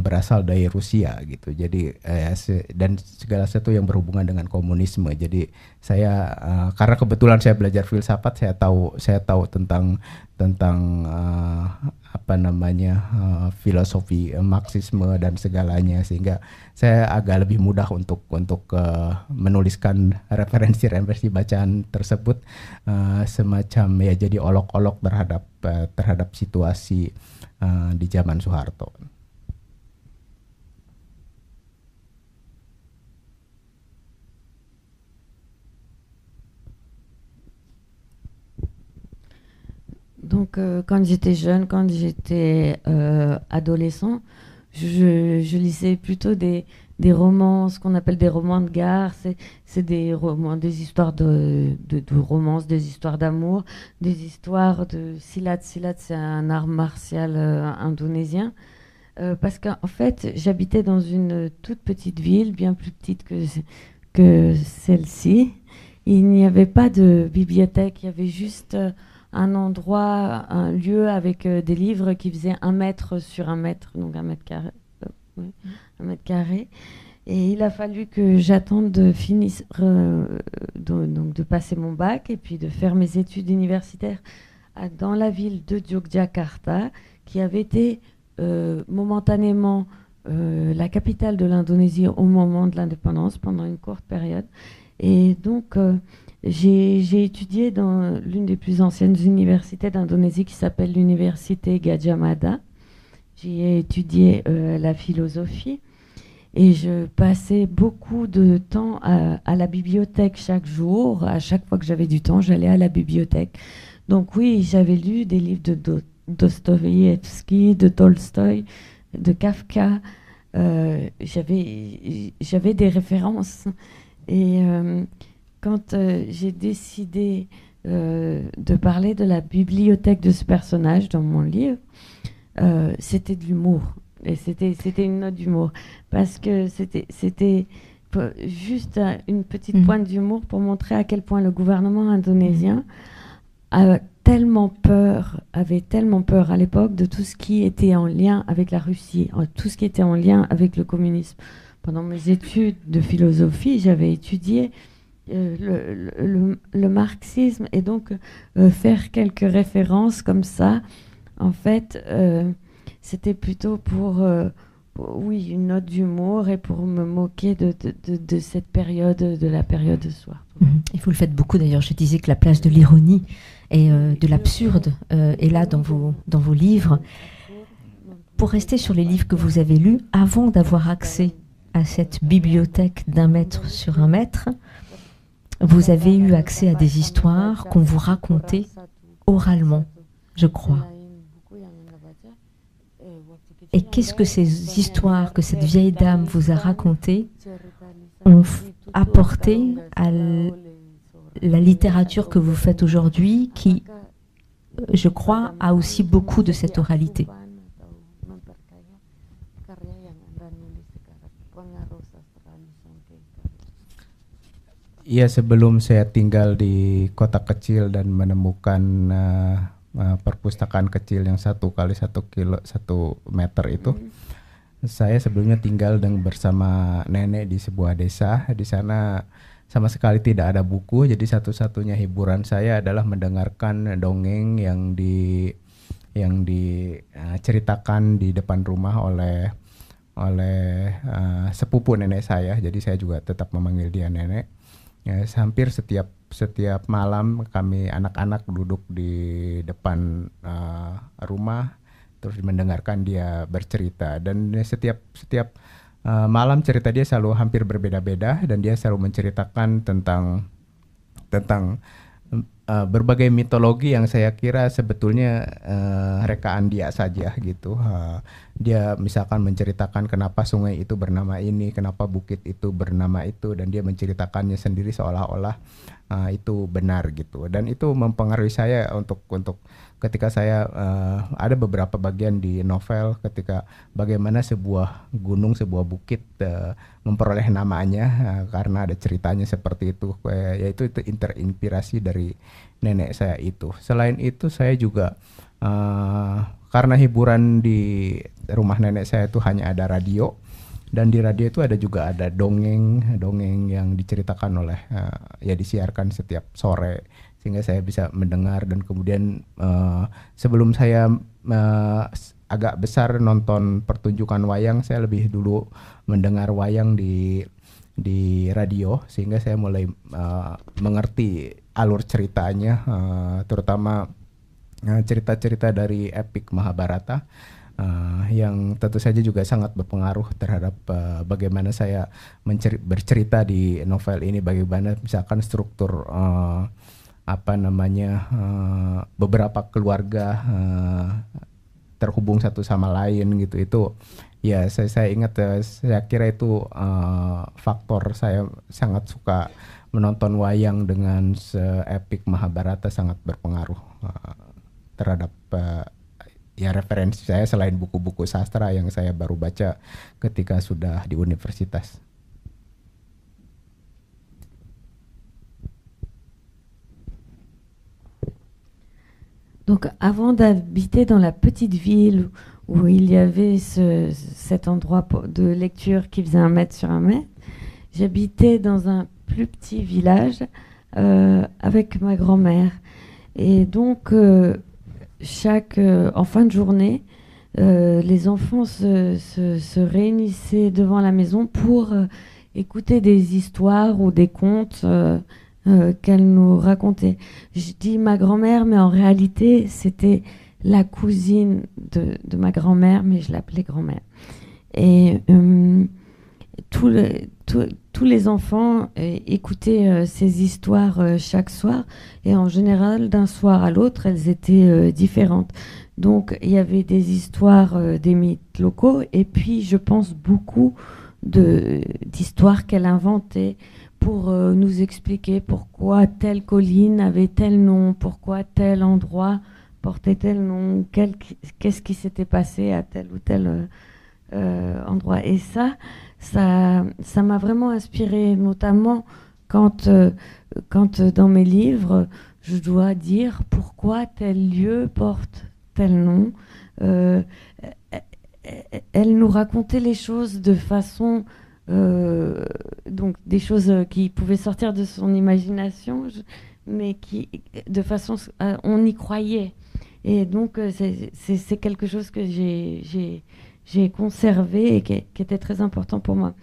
berasal dari Rusia gitu. Jadi dan segala sesuatu yang berhubungan dengan komunisme. Jadi saya karena kebetulan saya belajar filsafat, saya tahu tentang filosofi Marxisme dan segalanya, sehingga saya agak lebih mudah untuk menuliskan referensi bacaan tersebut, semacam ya jadi olok-olok terhadap situasi di zaman Soeharto. Donc, quand j'étais jeune, quand j'étais adolescent, je lisais plutôt des romans, ce qu'on appelle des romans de gare. C'est des romans, des histoires de romance, des histoires d'amour, des histoires de silat. Silat, c'est un art martial indonésien. Parce qu'en fait, j'habitais dans une toute petite ville, bien plus petite que celle-ci. Il n'y avait pas de bibliothèque, il y avait juste un endroit, un lieu avec des livres qui faisaient 1 mètre sur 1 mètre, donc 1 mètre carré. Oui, 1 mètre carré. Et il a fallu que j'attende de finir, donc de passer mon bac et puis de faire mes études universitaires dans la ville de Yogyakarta, qui avait été momentanément la capitale de l'Indonésie au moment de l'indépendance, pendant une courte période. Et donc, j'ai étudié dans l'une des plus anciennes universités d'Indonésie qui s'appelle l'université Gadjah Mada. J'y ai étudié la philosophie et je passais beaucoup de temps à la bibliothèque chaque jour. À chaque fois que j'avais du temps, j'allais à la bibliothèque. Donc oui, j'avais lu des livres de Dostoïevski, de Tolstoï, de Kafka. J'avais des références. Et quand j'ai décidé de parler de la bibliothèque de ce personnage dans mon livre, c'était de l'humour. Et c'était une note d'humour. Parce que c'était juste une petite pointe d'humour pour montrer à quel point le gouvernement indonésien avait tellement peur à l'époque de tout ce qui était en lien avec la Russie, tout ce qui était en lien avec le communisme. Pendant mes études de philosophie, j'avais étudié le marxisme et donc faire quelques références comme ça, en fait, c'était plutôt pour oui, une note d'humour et pour me moquer de cette période, de la période de soir. Et vous le faites beaucoup d'ailleurs. Je disais que la place de l'ironie et de l'absurde est là dans vos livres. Pour rester sur les livres que vous avez lus, avant d'avoir accès à cette bibliothèque d'1 mètre sur 1 mètre, vous avez eu accès à des histoires qu'on vous racontait oralement, je crois. Et qu'est-ce que ces histoires que cette vieille dame vous a racontées ont apporté à la littérature que vous faites aujourd'hui, qui, je crois, a aussi beaucoup de cette oralité? Iya, sebelum saya tinggal di kota kecil dan menemukan perpustakaan kecil yang 1 kali 1 meter itu, saya sebelumnya tinggal bersama nenek di sebuah desa. Di sana sama sekali tidak ada buku, jadi satu-satunya hiburan saya adalah mendengarkan dongeng yang diceritakan di depan rumah oleh sepupu nenek saya. Jadi saya juga tetap memanggil dia nenek. Ya, hampir setiap malam kami anak-anak duduk di depan rumah terus mendengarkan dia bercerita, dan setiap malam cerita dia selalu hampir berbeda-beda, dan dia selalu menceritakan tentang berbagai mitologi yang saya kira sebetulnya rekaan dia saja gitu. Dia misalkan menceritakan kenapa sungai itu bernama ini, kenapa bukit itu bernama itu, dan dia menceritakannya sendiri seolah-olah itu benar gitu. Dan itu mempengaruhi saya untuk ketika saya ada beberapa bagian di novel ketika bagaimana sebuah gunung, sebuah bukit memperoleh namanya karena ada ceritanya seperti itu, yaitu itu terinspirasi dari nenek saya itu. Selain itu saya juga karena hiburan di rumah nenek saya itu hanya ada radio, dan di radio itu juga ada dongeng yang diceritakan oleh disiarkan setiap sore, sehingga saya bisa mendengar. Dan kemudian sebelum saya agak besar nonton pertunjukan wayang, saya lebih dulu mendengar wayang di radio, sehingga saya mulai mengerti alur ceritanya, terutama cerita-cerita dari epik Mahabharata, yang tentu saja juga sangat berpengaruh terhadap bagaimana saya bercerita di novel ini, bagaimana misalkan struktur beberapa keluarga terhubung satu sama lain gitu. Itu ya saya ingat, saya kira itu faktor saya sangat suka menonton wayang dengan se-epik Mahabharata, sangat berpengaruh terhadap ya referensi saya selain buku-buku sastra yang saya baru baca ketika sudah di universitas. Donc avant d'habiter dans la petite ville où il y avait cet endroit de lecture qui faisait 1 mètre sur 1 mètre, j'habitais dans un plus petit village avec ma grand-mère. Et donc, en fin de journée, les enfants se réunissaient devant la maison pour écouter des histoires ou des contes qu'elle nous racontait. Je dis ma grand-mère, mais en réalité, c'était la cousine de ma grand-mère, mais je l'appelais grand-mère. Et tous les enfants écoutaient ces histoires chaque soir, et en général, d'un soir à l'autre, elles étaient différentes. Donc, il y avait des histoires des mythes locaux, et puis je pense beaucoup d'histoires qu'elle inventait pour nous expliquer pourquoi telle colline avait tel nom, pourquoi tel endroit portait tel nom, qu'est-ce qui s'était passé à tel ou tel endroit. Et ça m'a vraiment inspirée, notamment quand dans mes livres, je dois dire pourquoi tel lieu porte tel nom. Elle nous racontait les choses de façon... donc des choses qui pouvaient sortir de son imagination, mais qui, de façon... on y croyait. Et donc, c'est quelque chose que j'ai conservé et qui était très important pour moi.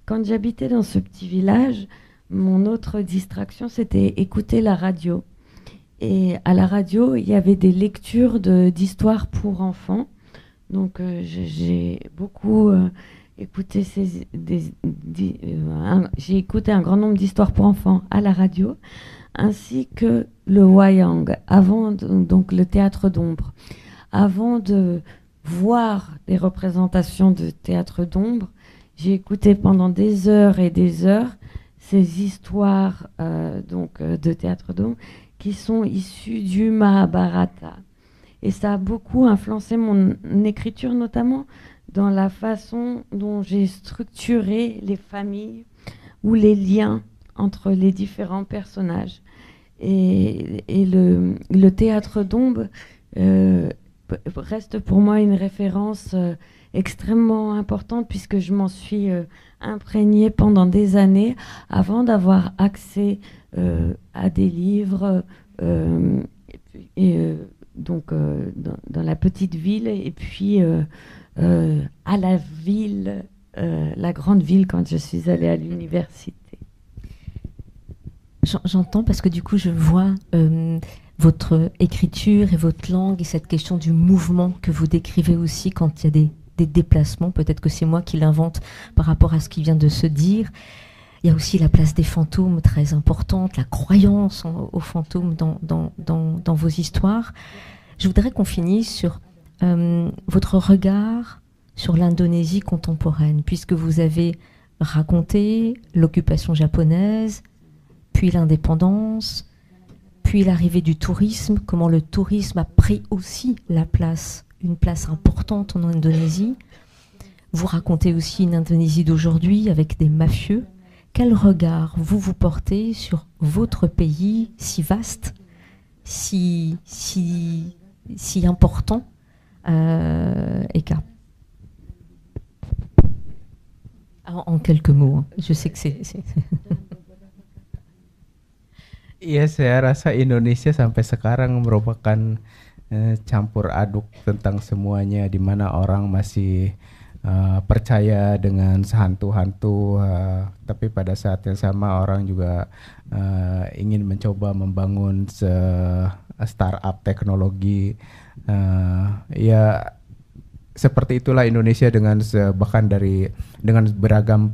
Quand j'habitais dans ce petit village, mon autre distraction, c'était écouter la radio. Et à la radio, il y avait des lectures d'histoires pour enfants. Donc, j'ai beaucoup écouté j'ai écouté un grand nombre d'histoires pour enfants à la radio, ainsi que le wayang, donc le théâtre d'ombre. Avant de voir des représentations de théâtre d'ombre, j'ai écouté pendant des heures et des heures ces histoires de théâtre d'ombre qui sont issues du Mahabharata. Et ça a beaucoup influencé mon écriture, notamment dans la façon dont j'ai structuré les familles ou les liens entre les différents personnages. Et le théâtre d'ombre reste pour moi une référence extrêmement importante, puisque je m'en suis imprégnée pendant des années avant d'avoir accès à des livres donc dans la petite ville, et puis à la ville, la grande ville, quand je suis allée à l'université. J'entends, parce que du coup je vois votre écriture et votre langue et cette question du mouvement que vous décrivez aussi quand il y a des déplacements. Peut-être que c'est moi qui l'invente par rapport à ce qui vient de se dire. Il y a aussi la place des fantômes très importante, la croyance aux fantômes dans vos histoires. Je voudrais qu'on finisse sur votre regard sur l'Indonésie contemporaine, puisque vous avez raconté l'occupation japonaise, puis l'indépendance, puis l'arrivée du tourisme, comment le tourisme a pris aussi une place importante en Indonésie. Vous racontez aussi une Indonésie d'aujourd'hui avec des mafieux. Quel regard vous portez sur votre pays si vaste, si important, Eka? En quelques mots, hein. Je sais que c'est... Iya, saya rasa Indonesia sampai sekarang merupakan campur aduk tentang semuanya, di mana orang masih percaya dengan hantu-hantu, tapi pada saat yang sama orang juga ingin mencoba membangun startup teknologi. Ya seperti itulah Indonesia, dengan bahkan dengan beragam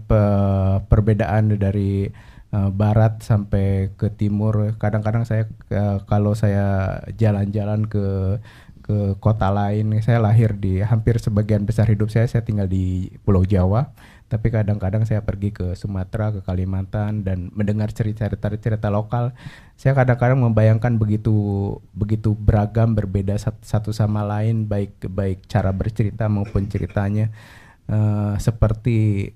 perbedaan dari barat sampai ke timur. Kadang-kadang saya kalau saya jalan-jalan ke kota lain, saya lahir di hampir sebagian besar hidup saya tinggal di Pulau Jawa, tapi kadang-kadang saya pergi ke Sumatera, ke Kalimantan dan mendengar cerita lokal. Saya kadang-kadang membayangkan begitu beragam, berbeda satu sama lain, baik cara bercerita maupun ceritanya. Seperti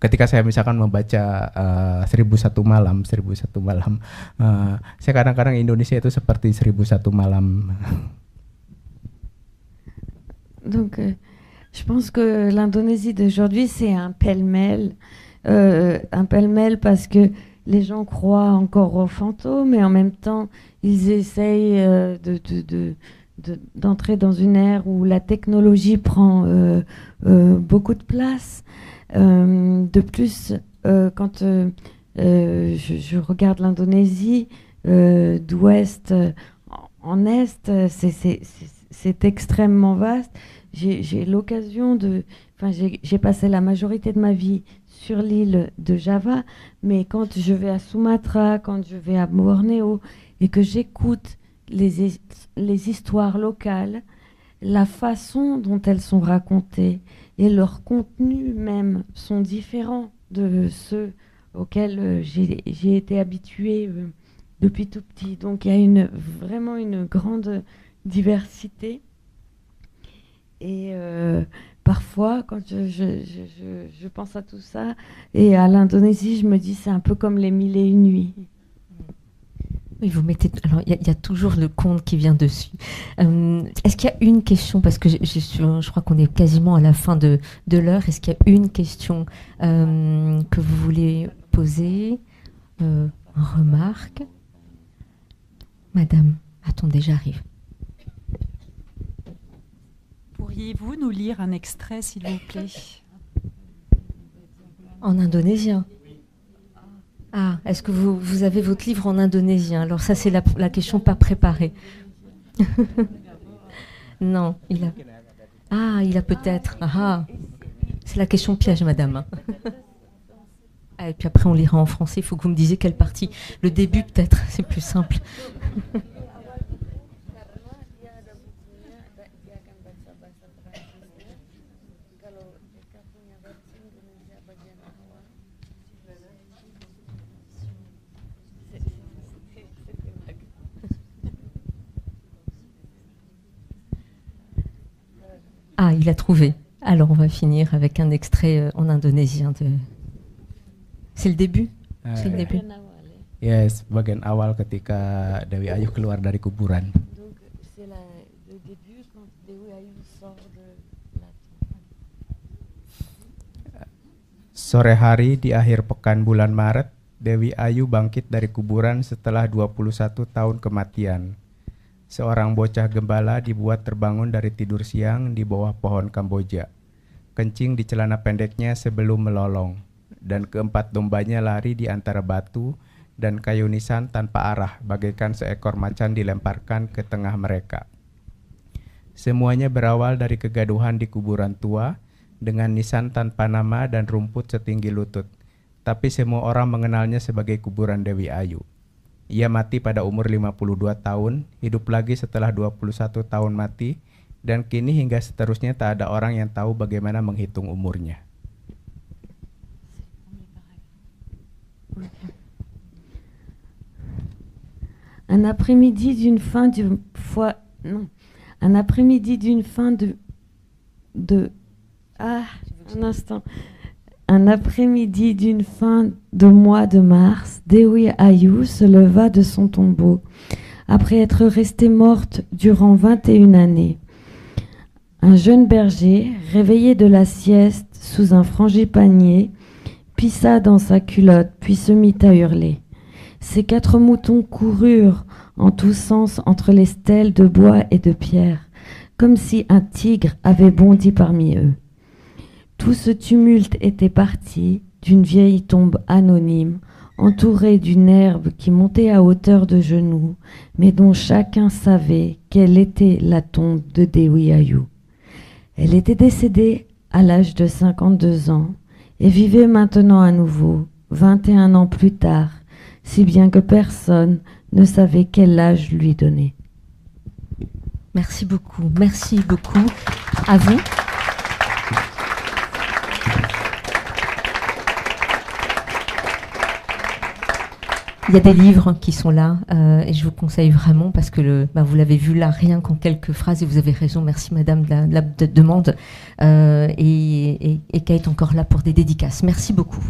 ketika saya misalkan membaca 1001 Malam, saya kadang-kadang Indonesia itu seperti 1001 Malam. Donc, je pense que l'Indonésie d'aujourd'hui, c'est un pêle-mêle parce que les gens croient encore aux fantômes, et en même temps, ils essayent d'entrer dans une ère où la technologie prend beaucoup de place. De plus, quand je regarde l'Indonésie d'ouest en est, c'est extrêmement vaste. J'ai l'occasion j'ai passé la majorité de ma vie sur l'île de Java, mais quand je vais à Sumatra, quand je vais à Bornéo et que j'écoute les histoires locales, la façon dont elles sont racontées et leur contenu même sont différents de ceux auxquels j'ai été habituée depuis tout petit. Donc il y a vraiment une grande diversité. Et parfois, quand je pense à tout ça et à l'Indonésie, je me dis c'est un peu comme les 1001 nuits. Oui, vous mettez. Alors, il y a toujours le conte qui vient dessus. Est-ce qu'il y a une question, parce que je crois qu'on est quasiment à la fin de l'heure. Est-ce qu'il y a une question que vous voulez poser, remarque? Madame, attendez, j'arrive. Pourriez-vous nous lire un extrait, s'il vous plaît? En indonésien. Ah, est-ce que vous avez votre livre en indonésien? Alors ça, c'est la question pas préparée. Non, il a... Ah, il a peut-être. Ah, c'est la question piège, madame. Ah, et puis après, on lira en français. Il faut que vous me disiez quelle partie. Le début, peut-être, c'est plus simple. Ah, il a trouvé. Alors, on va finir avec un extrait en indonésien. C'est le début? C'est le début. Yes, bagian awal ketika Dewi Ayu keluar dari kuburan. Donc, c'est le début quand Dewi Ayu sort de la tombe. Sore hari di akhir pekan bulan Maret, Dewi Ayu bangkit dari kuburan setelah 21 tahun kematian. Seorang bocah gembala dibuat terbangun dari tidur siang di bawah pohon Kamboja. Kencing di celana pendeknya sebelum melolong, dan keempat dombanya lari di antara batu dan kayu nisan tanpa arah, bagaikan seekor macan dilemparkan ke tengah mereka. Semuanya berawal dari kegaduhan di kuburan tua dengan nisan tanpa nama dan rumput setinggi lutut, tapi semua orang mengenalnya sebagai kuburan Dewi Ayu. Ia mati pada umur 52 tahun, hidup lagi setelah 21 tahun mati, dan kini hingga seterusnya tak ada orang yang tahu bagaimana menghitung umurnya. Un après-midi d'une fin Un après-midi d'une fin de mois de mars, Dewi Ayu se leva de son tombeau, après être restée morte durant 21 années. Un jeune berger, réveillé de la sieste sous un frangipanier, pissa dans sa culotte, puis se mit à hurler. Ses 4 moutons coururent en tous sens entre les stèles de bois et de pierre, comme si un tigre avait bondi parmi eux. Tout ce tumulte était parti d'une vieille tombe anonyme, entourée d'une herbe qui montait à hauteur de genoux, mais dont chacun savait quelle était la tombe de Dewi Ayu. Elle était décédée à l'âge de 52 ans et vivait maintenant à nouveau, 21 ans plus tard, si bien que personne ne savait quel âge lui donner. Merci beaucoup à vous. Il y a des livres qui sont là et je vous conseille vraiment parce que vous l'avez vu là rien qu'en quelques phrases et vous avez raison, merci madame de la demande et Kate encore là pour des dédicaces. Merci beaucoup.